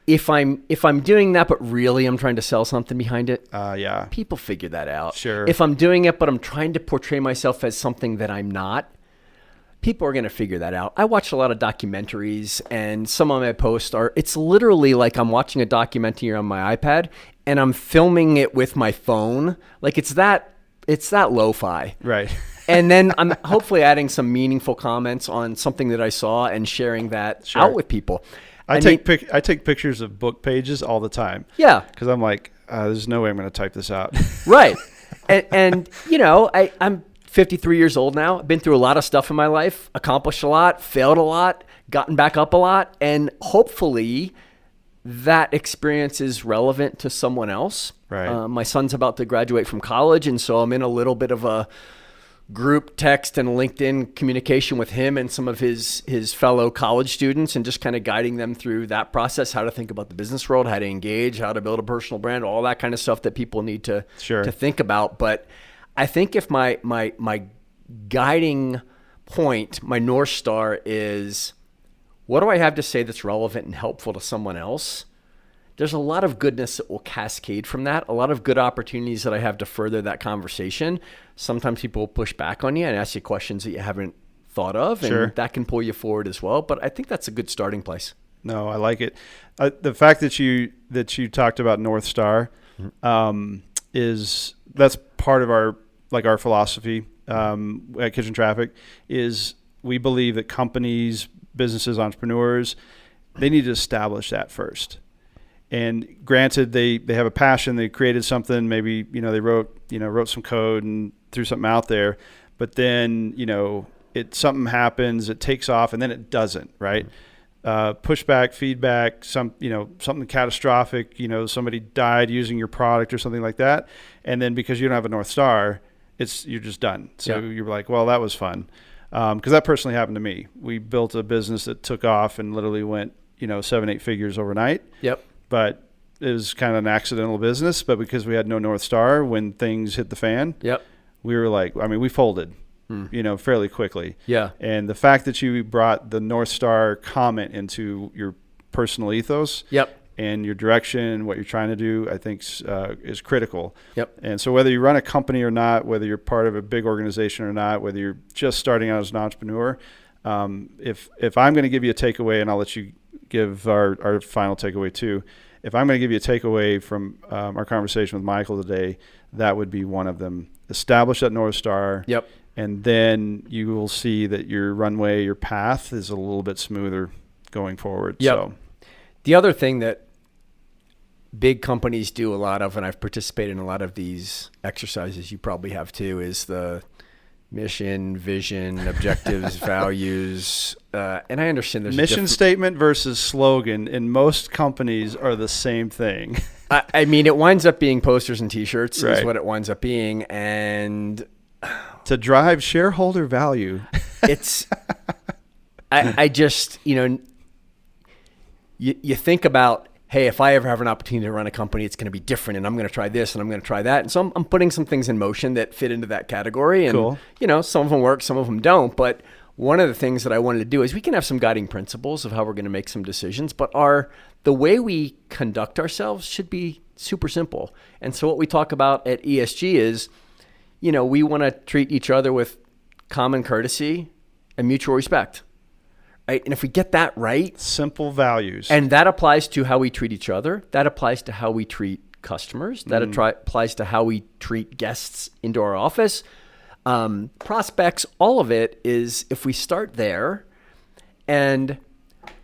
if I'm doing that, but really I'm trying to sell something behind it, yeah, people figure that out. Sure. If I'm doing it, but I'm trying to portray myself as something that I'm not, people are going to figure that out. I watch a lot of documentaries, and some of my posts it's literally like I'm watching a documentary on my iPad and I'm filming it with my phone. Like it's that lo-fi. Right. And then I'm hopefully adding some meaningful comments on something that I saw and sharing that out with people. I take pictures of book pages all the time. Yeah. Because I'm like, there's no way I'm going to type this out. Right. And I'm 53 years old now. I've been through a lot of stuff in my life, accomplished a lot, failed a lot, gotten back up a lot. And hopefully that experience is relevant to someone else. Right. My son's about to graduate from college, and so I'm in a little bit of a group text and LinkedIn communication with him and some of his fellow college students, and just kind of guiding them through that process, how to think about the business world, how to engage, how to build a personal brand, all that kind of stuff that people need to think about. But I think if my guiding point, my North Star is, what do I have to say that's relevant and helpful to someone else? There's a lot of goodness that will cascade from that, a lot of good opportunities that I have to further that conversation. Sometimes people will push back on you and ask you questions that you haven't thought of, and that can pull you forward as well. But I think that's a good starting place. No, I like it. The fact that you talked about North Star that's part of our philosophy at Kitchen Traffic. Is we believe that companies, businesses, entrepreneurs, they need to establish that first. And granted, they have a passion. They created something. Maybe they wrote some code and threw something out there. But then something happens. It takes off, and then it doesn't. Right? Pushback, feedback, something catastrophic. Somebody died using your product or something like that. And then because you don't have a North Star, you're just done. So you're like, well, that was fun. Because that personally happened to me. We built a business that took off and literally went 7-8 figures overnight. Yep. But it was kind of an accidental business. But because we had no North Star, when things hit the fan, we were like, we folded, fairly quickly. Yeah. And the fact that you brought the North Star comment into your personal ethos and your direction, what you're trying to do, I think is critical. Yep. And so whether you run a company or not, whether you're part of a big organization or not, whether you're just starting out as an entrepreneur, if I'm going to give you a takeaway, and I'll let you give our final takeaway too. If I'm going to give you a takeaway from our conversation with Michael today, that would be one of them. Establish that North Star. Yep. And then you will see that your runway, your path is a little bit smoother going forward. Yep. So the other thing that big companies do a lot of, and I've participated in a lot of these exercises, you probably have too, is the mission, vision, objectives, values. And I understand there's mission statement versus slogan in most companies are the same thing. I mean, it winds up being posters and T-shirts is what it winds up being. And to drive shareholder value. It's, I just, you think about, hey, if I ever have an opportunity to run a company, it's going to be different, and I'm going to try this and I'm going to try that. And so I'm putting some things in motion that fit into that category. And, cool. Some of them work, some of them don't. But one of the things that I wanted to do is we can have some guiding principles of how we're going to make some decisions, but the way we conduct ourselves should be super simple. And so what we talk about at ESG is, we want to treat each other with common courtesy and mutual respect. Right? And if we get that right, simple values, and that applies to how we treat each other, that applies to how we treat customers, that applies to how we treat guests into our office, prospects, all of it is if we start there. And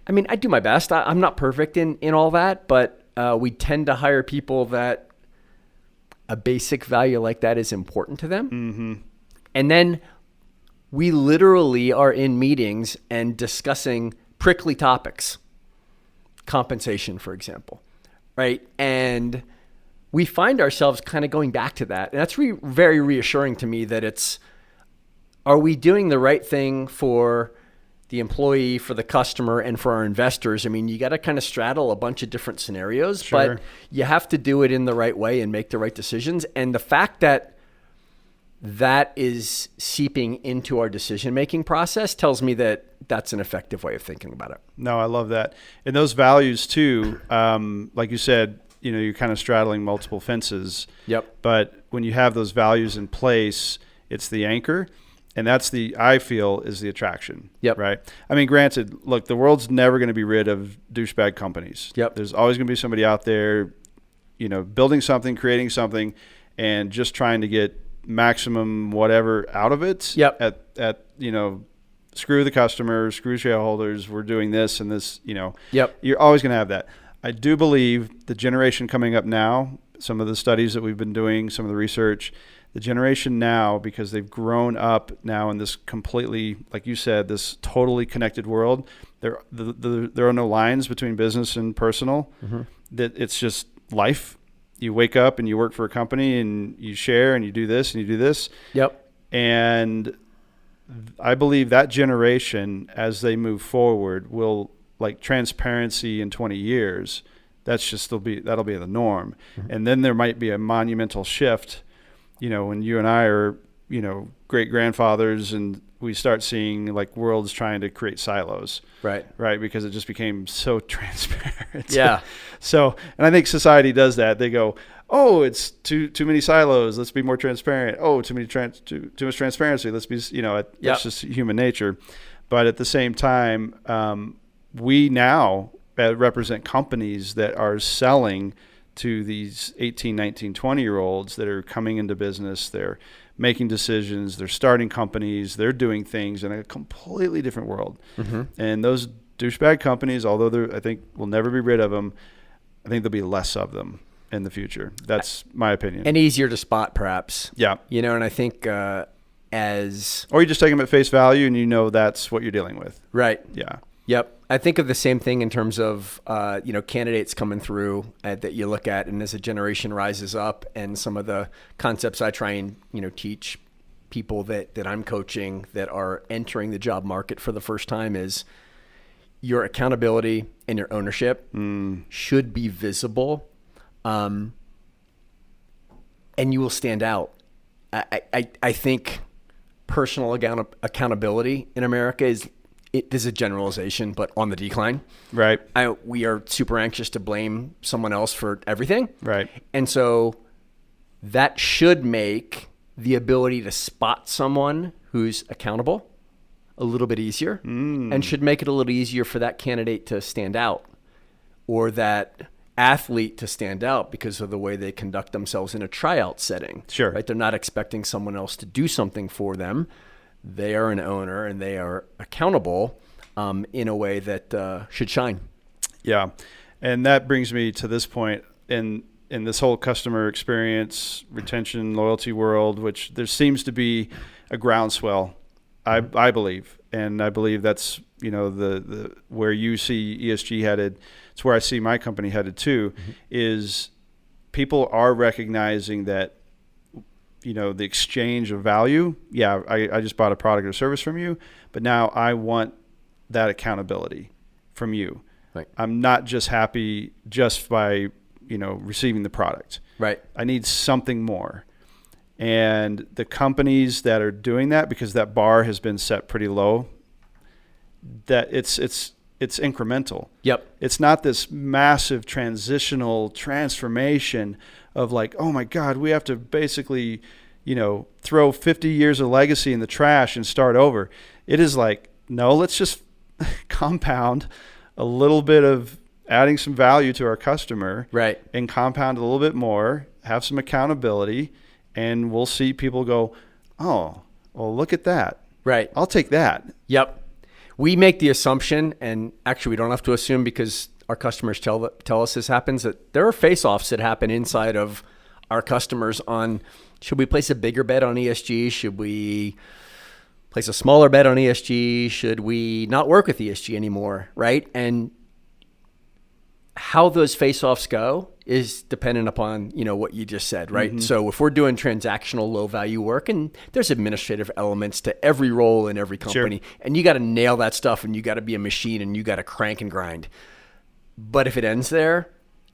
I mean, I do my best. I'm not perfect in all that, but we tend to hire people that a basic value like that is important to them. Mm-hmm. And then we literally are in meetings and discussing prickly topics, compensation, for example, right? And we find ourselves kind of going back to that. And that's very reassuring to me that are we doing the right thing for the employee, for the customer, and for our investors? I mean, you got to kind of straddle a bunch of different scenarios, sure. But you have to do it in the right way and make the right decisions. And the fact that is seeping into our decision-making process tells me that that's an effective way of thinking about it. No, I love that. And those values too, like you said, you're kind of straddling multiple fences. Yep. But when you have those values in place, it's the anchor. And that's I feel is the attraction. Yep. Right. I mean, granted, look, the world's never going to be rid of douchebag companies. Yep. There's always going to be somebody out there, building something, creating something, and just trying to get maximum whatever out of it. Yep. At screw the customer, screw shareholders, we're doing this and this, Yep. You're always going to have that. I do believe the generation coming up now, some of the studies that we've been doing, some of the research, the generation now, because they've grown up now in this completely, like you said, this totally connected world, there are no lines between business and personal. Mm-hmm. That it's just life. You wake up and you work for a company and you share and you do this and you do this. Yep. And I believe that generation, as they move forward, will, like, transparency in 20 years. That'll be the norm. Mm-hmm. And then there might be a monumental shift, when you and I are, great grandfathers and we start seeing like worlds trying to create silos. Right. Because it just became so transparent. Yeah. So, and I think society does that. They go, oh, it's too many silos. Let's be more transparent. Oh, too much transparency. Let's be, that's just human nature. But at the same time, we now represent companies that are selling to these 18, 19, 20-year-olds that are coming into business. They're making decisions. They're starting companies. They're doing things in a completely different world. Mm-hmm. And those douchebag companies, although I think we'll never be rid of them, I think there'll be less of them in the future. That's my opinion. And easier to spot, perhaps. Yeah. And I think or you just take them at face value and that's what you're dealing with. Right. Yeah. Yep. I think of the same thing in terms of, candidates coming through that you look at, and as a generation rises up, and some of the concepts I try and, teach people that I'm coaching that are entering the job market for the first time is your accountability and your ownership should be visible, and you will stand out. I think personal accountability in America is a generalization, but on the decline. Right. We are super anxious to blame someone else for everything. Right. And so that should make the ability to spot someone who's accountable a little bit easier, and should make it a little easier for that candidate to stand out, or that athlete to stand out because of the way they conduct themselves in a tryout setting. Sure. Right. They're not expecting someone else to do something for them. They are an owner and they are accountable in a way that should shine. Yeah. And that brings me to this point in this whole customer experience, retention, loyalty world, which there seems to be a groundswell, I believe. And I believe that's, the where you see ESG headed. It's where I see my company headed too, is people are recognizing that, the exchange of value. Yeah, I just bought a product or service from you, but now I want that accountability from you. Right. I'm not just happy just by, receiving the product. Right. I need something more. And the companies that are doing that, because that bar has been set pretty low, that it's incremental. Yep. It's not this massive transitional transformation of like, oh my God, we have to basically, throw 50 years of legacy in the trash and start over. It is like, no, let's just compound a little bit of adding some value to our customer. Right. And compound a little bit more, have some accountability, and we'll see people go, oh, well, look at that. Right. I'll take that. Yep. We make the assumption, and actually we don't have to assume because our customers tell us this happens, that there are face-offs that happen inside of our customers on, should we place a bigger bet on ESG? Should we place a smaller bet on ESG? Should we not work with ESG anymore, right? And how those face-offs go is dependent upon, what you just said, right? Mm-hmm. So if we're doing transactional low-value work, and there's administrative elements to every role in every company, sure, and you got to nail that stuff, and you got to be a machine, and you got to crank and grind. But if it ends there,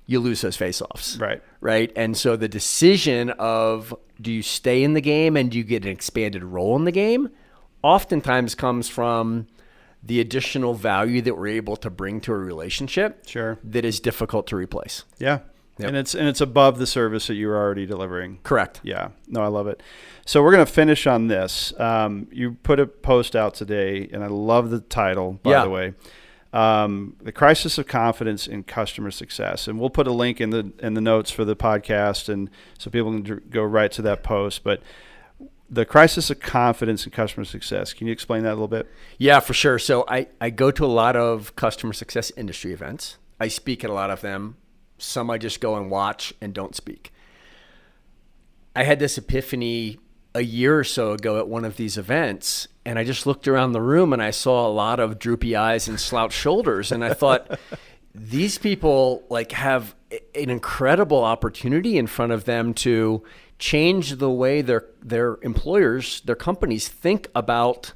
you lose those face-offs. Right. Right. And so the decision of, do you stay in the game and do you get an expanded role in the game, oftentimes comes from the additional value that we're able to bring to a relationship. Sure. That is difficult to replace. Yeah. Yep. And it's above the service that you were already delivering. Correct. Yeah. No, I love it. So we're going to finish on this. You put a post out today, and I love the title, by the way. The Crisis of Confidence in Customer Success. And we'll put a link in the notes for the podcast, and so people can go right to that post. But the Crisis of Confidence in Customer Success, can you explain that a little bit? Yeah, for sure. So I go to a lot of customer success industry events. I speak at a lot of them. Some I just go and watch and don't speak. I had this epiphany a year or so ago at one of these events, and I just looked around the room and I saw a lot of droopy eyes and slouched shoulders, and I thought, these people have an incredible opportunity in front of them to change the way their employers, their companies think about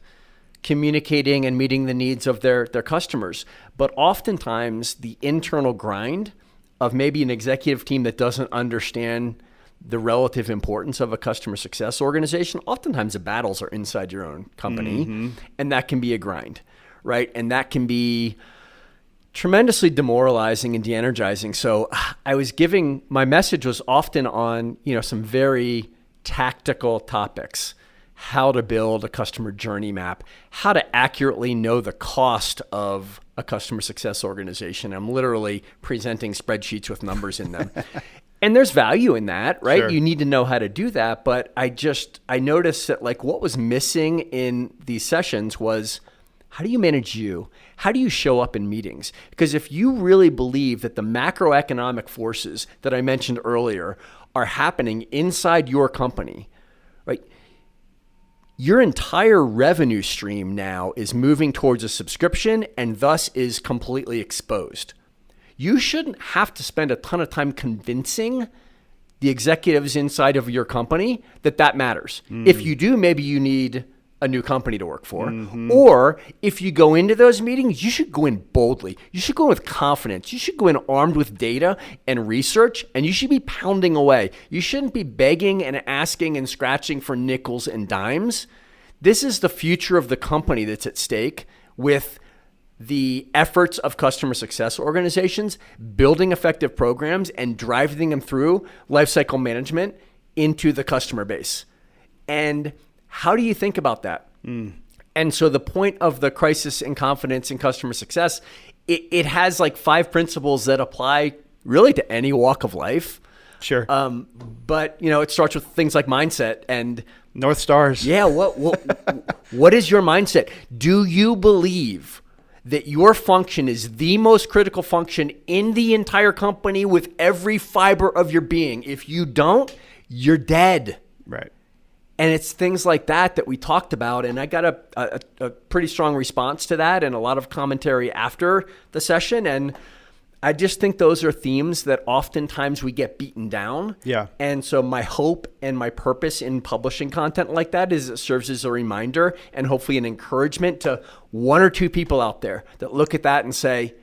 communicating and meeting the needs of their customers. But oftentimes the internal grind of maybe an executive team that doesn't understand the relative importance of a customer success organization, oftentimes the battles are inside your own company, mm-hmm, and that can be a grind, right? And that can be tremendously demoralizing and de-energizing. So my message was often on, some very tactical topics: how to build a customer journey map, how to accurately know the cost of a customer success organization. I'm literally presenting spreadsheets with numbers in them. And there's value in that, right? Sure. You need to know how to do that. But I noticed that what was missing in these sessions was, how do you manage you? How do you show up in meetings? Because if you really believe that the macroeconomic forces that I mentioned earlier are happening inside your company, right? Your entire revenue stream now is moving towards a subscription and thus is completely exposed. You shouldn't have to spend a ton of time convincing the executives inside of your company that matters. Mm. If you do, maybe you need a new company to work for. Mm-hmm. Or if you go into those meetings, you should go in boldly. You should go in with confidence. You should go in armed with data and research, and you should be pounding away. You shouldn't be begging and asking and scratching for nickels and dimes. This is the future of the company that's at stake, with the efforts of customer success organizations building effective programs and driving them through lifecycle management into the customer base. And how do you think about that? Mm. And so the point of the Crisis in Confidence in Customer Success, it has 5 principles that apply really to any walk of life. Sure. But it starts with things like mindset and North Stars. Yeah. What is your mindset? Do you believe that your function is the most critical function in the entire company with every fiber of your being? If you don't, you're dead. Right. And it's things like that we talked about. And I got a pretty strong response to that and a lot of commentary after the session. And I just think those are themes that oftentimes we get beaten down. Yeah. And so my hope and my purpose in publishing content like that is it serves as a reminder and hopefully an encouragement to one or two people out there that look at that and say,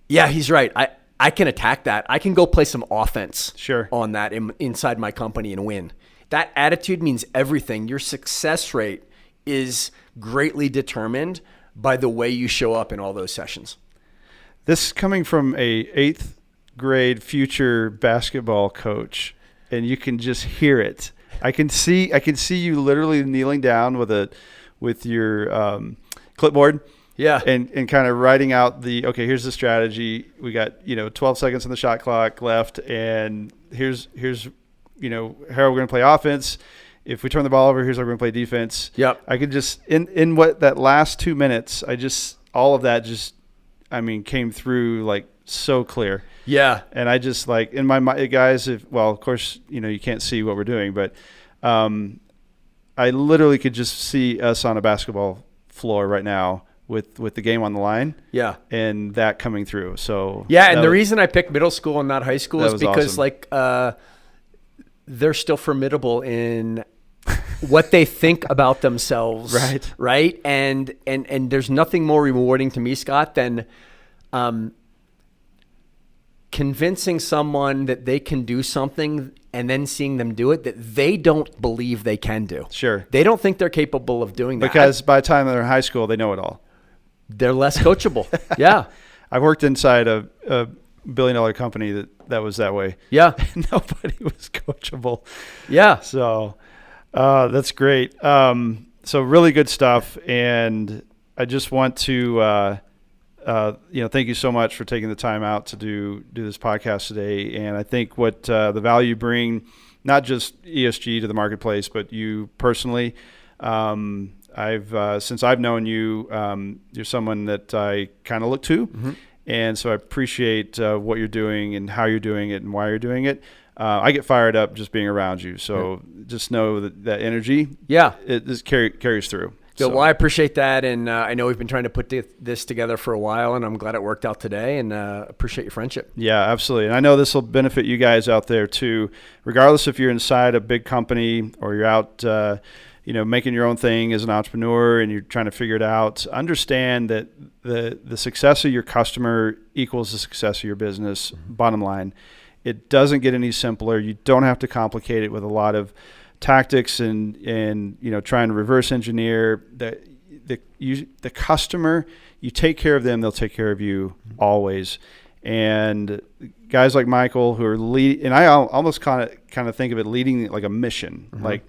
yeah, he's right. I can attack that. I can go play some offense on that inside my company and win. That attitude means everything. Your success rate is greatly determined by the way you show up in all those sessions. This coming from a 8th grade future basketball coach, and you can just hear it. I can see you literally kneeling down with your clipboard. Yeah. And kind of writing out okay, here's the strategy. We got, 12 seconds on the shot clock left, and here's how we're going to play offense. If we turn the ball over, here's how we're going to play defense. Yep. I could just in what that last 2 minutes, all of that came through like so clear. Yeah. And I just like in my mind, guys, of course, you can't see what we're doing, but I literally could just see us on a basketball floor right now with the game on the line. Yeah. And that coming through. So yeah. And the reason I picked middle school and not high school is because awesome. They're still formidable in what they think about themselves. Right. Right. And there's nothing more rewarding to me, Scott, than convincing someone that they can do something and then seeing them do it that they don't believe they can do. Sure. They don't think they're capable of doing that. Because by the time they're in high school, they know it all. They're less coachable. Yeah. I worked inside a $1 billion company that was that way. Yeah. Nobody was coachable. Yeah. So that's great. So really good stuff. And I just want to, thank you so much for taking the time out to do this podcast today. And I think what the value you bring, not just ESG to the marketplace, but you personally, since I've known you, you're someone that I kind of look to. Mm-hmm. And so I appreciate what you're doing and how you're doing it and why you're doing it. I get fired up just being around you. So just know that energy, it just carries through. Well, I appreciate that. And I know we've been trying to put this together for a while, and I'm glad it worked out today, and appreciate your friendship. Yeah, absolutely. And I know this will benefit you guys out there too, regardless if you're inside a big company or you're out making your own thing as an entrepreneur and you're trying to figure it out. Understand that the success of your customer equals the success of your business. Mm-hmm. Bottom line, it doesn't get any simpler. You don't have to complicate it with a lot of tactics and trying to reverse engineer the customer. You take care of them, they'll take care of you always. And guys like Michael who are lead, and I almost kind of think of it leading like a mission. Mm-hmm. Like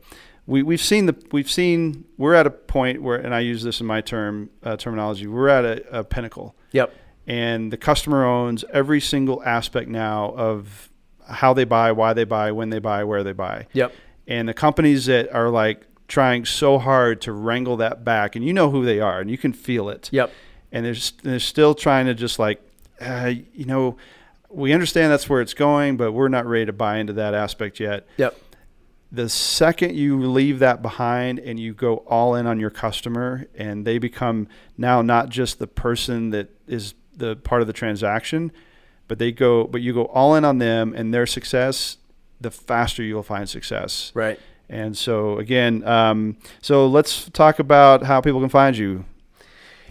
we're at a point where, and I use this in my terminology, we're at a pinnacle. Yep. And the customer owns every single aspect now of how they buy, why they buy, when they buy, where they buy. Yep. And the companies that are like trying so hard to wrangle that back, and you know who they are, and you can feel it. Yep. And they're still trying to just like, we understand that's where it's going, but we're not ready to buy into that aspect yet. Yep. The second you leave that behind and you go all in on your customer, and they become now not just the person that is the part of the transaction, but you go all in on them and their success, the faster you'll find success. Right. And so again, so let's talk about how people can find you.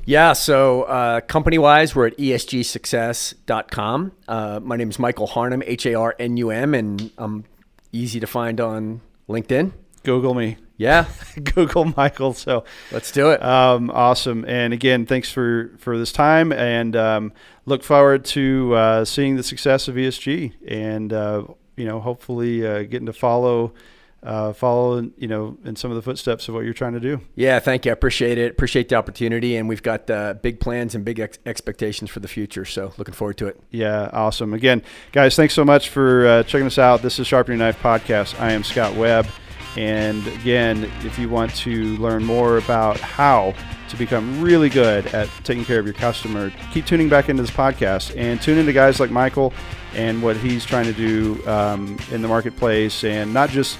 Yeah. So company-wise, we're at esgsuccess.com. My name is Michael Harnum, Harnum, and I'm easy to find on LinkedIn. Google me. Yeah. Google Michael. So let's do it. Awesome. And again, thanks for this time, and look forward to seeing the success of ESG, and hopefully getting to follow in some of the footsteps of what you're trying to do. Yeah, thank you. I appreciate it. Appreciate the opportunity, and we've got big plans and big expectations for the future. So looking forward to it. Yeah, awesome. Again, guys, thanks so much for checking us out. This is Sharpen Your Knife Podcast. I am Scott Webb. And again, if you want to learn more about how to become really good at taking care of your customer, keep tuning back into this podcast and tune into guys like Michael and what he's trying to do in the marketplace, and not just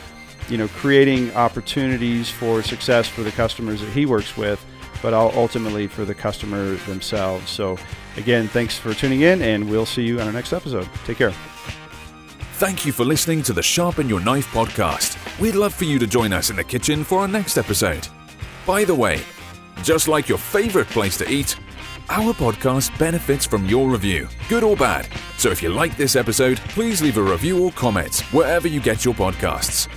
creating opportunities for success for the customers that he works with, but ultimately for the customer themselves. So again, thanks for tuning in, and we'll see you on our next episode. Take care. Thank you for listening to the Sharpen Your Knife podcast. We'd love for you to join us in the kitchen for our next episode. By the way, just like your favorite place to eat, our podcast benefits from your review, good or bad. So if you like this episode, please leave a review or comment wherever you get your podcasts.